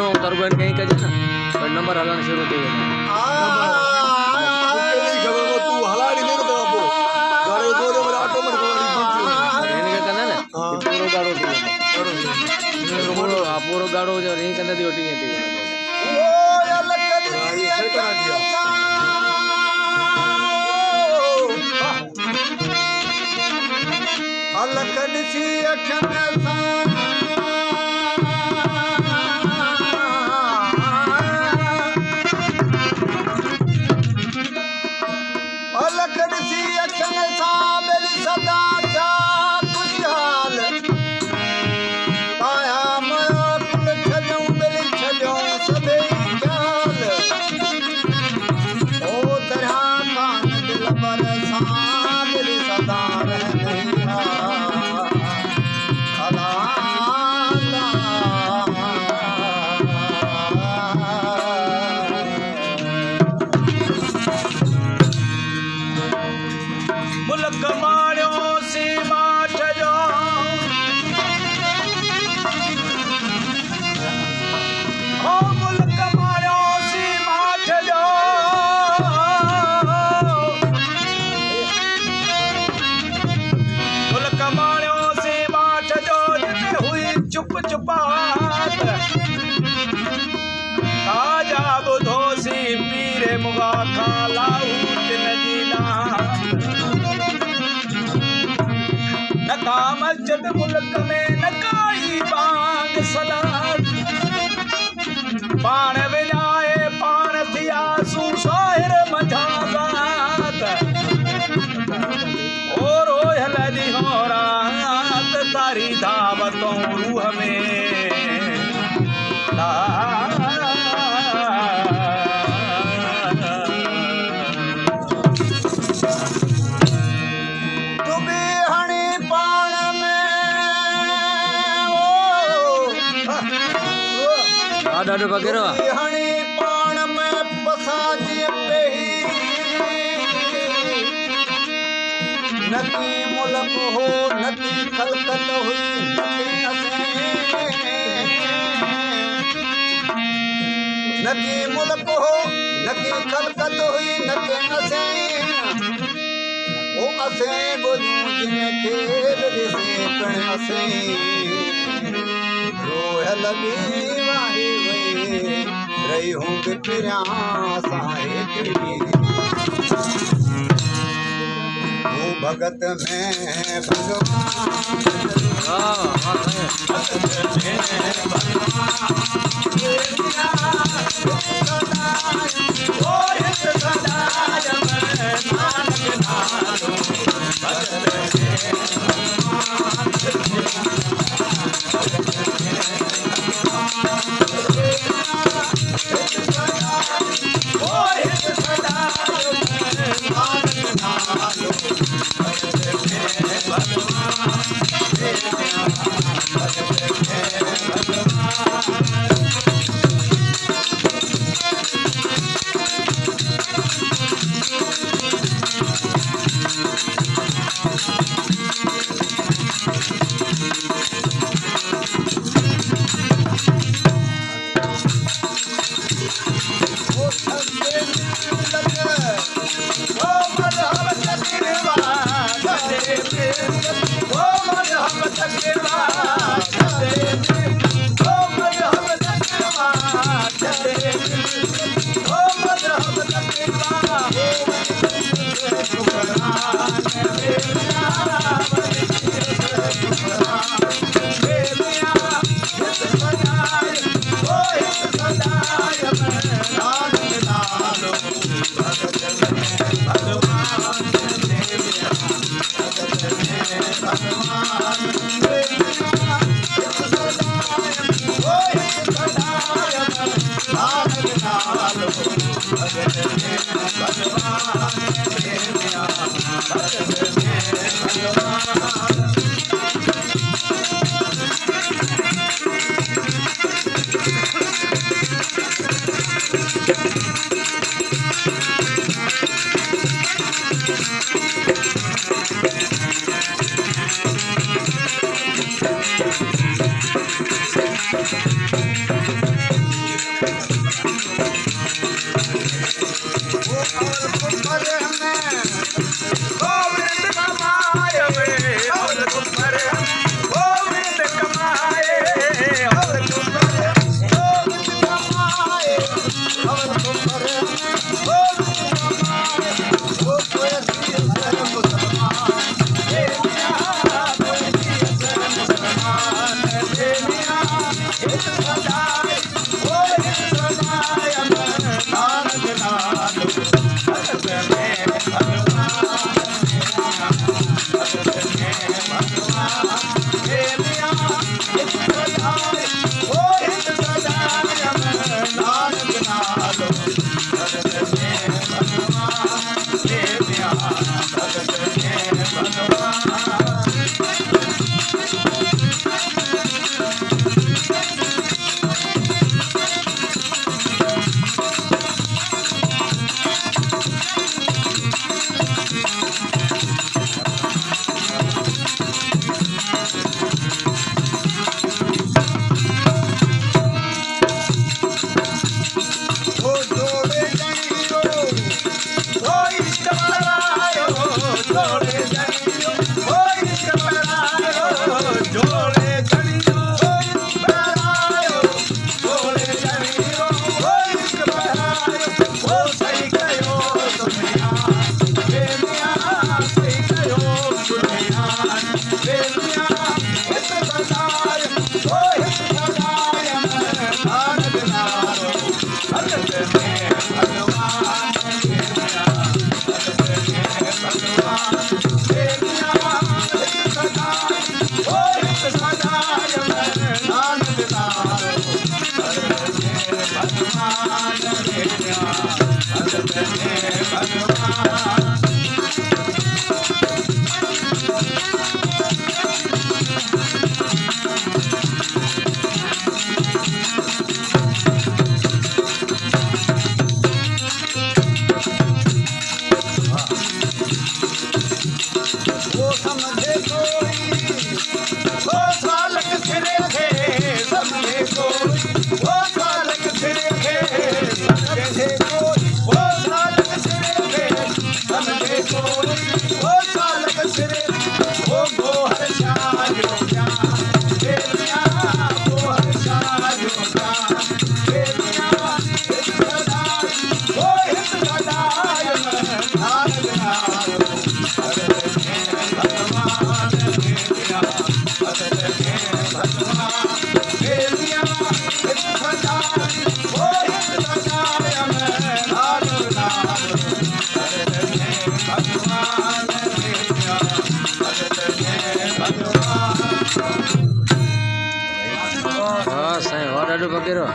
हूँ तारू बहन कहीं कजे ना पर नंबर हलाना शुरू थी वेंदो तू हलाड़ी नहीं तो आपको गाड़ो दो दे मेरा ऑटोमेटिक वाली इनके कंदा ना पूरो गाड़ो थी वेंदो पूरो गाड़ो जो नहीं कंदा थी ओटी थी अलकड़ सी अखन सां अलकड़ सी अखन सां मेरी सदा चा खुशहाल पाया मया कुल छॾूं मिली छॾियो सभई ख्याल ओ तरह कान दिल पर सां मिली सदा रहंदी मुल्क माणियो सी माठ जो ओ मुल्क माणियो सी माठ जो मुल्क माणियो सी माठ जो जिते हुई चुप चुपात ताजा ॿुधोसी पीरे मुगा खां लाहू दिन जी नका मस्जिद मुल्क में नकाई बांग सलात पाण विञाए पाण थिया सूसाहिर मझाज़ात ओ रोयल ॾींहों रात तारी धावतों रूह में ॾाढो वग़ैरह हणी पाण में पसाजी पई नकी मुल्क हो नकी खलकत हुई नकी मुल्क हो नकी खलकत हुई नके असें ओ असें गोलियूं जिनखे ॾिसे पिण असें रोह लॻी वाही वई रही हूं बिखरिया साहिब वो भगत में ओ चालक सिरे ओ गोहर छायो जान देविया गोहर छायो जान देविया हित सदाई ओ हित सदाई नानक नाम भगवान देविया भगवान देविया हित सदाई ओ हित सदाई नानक नाम भगवान देविया भगवान હા સાહેબ વાડાડું પકડ્યો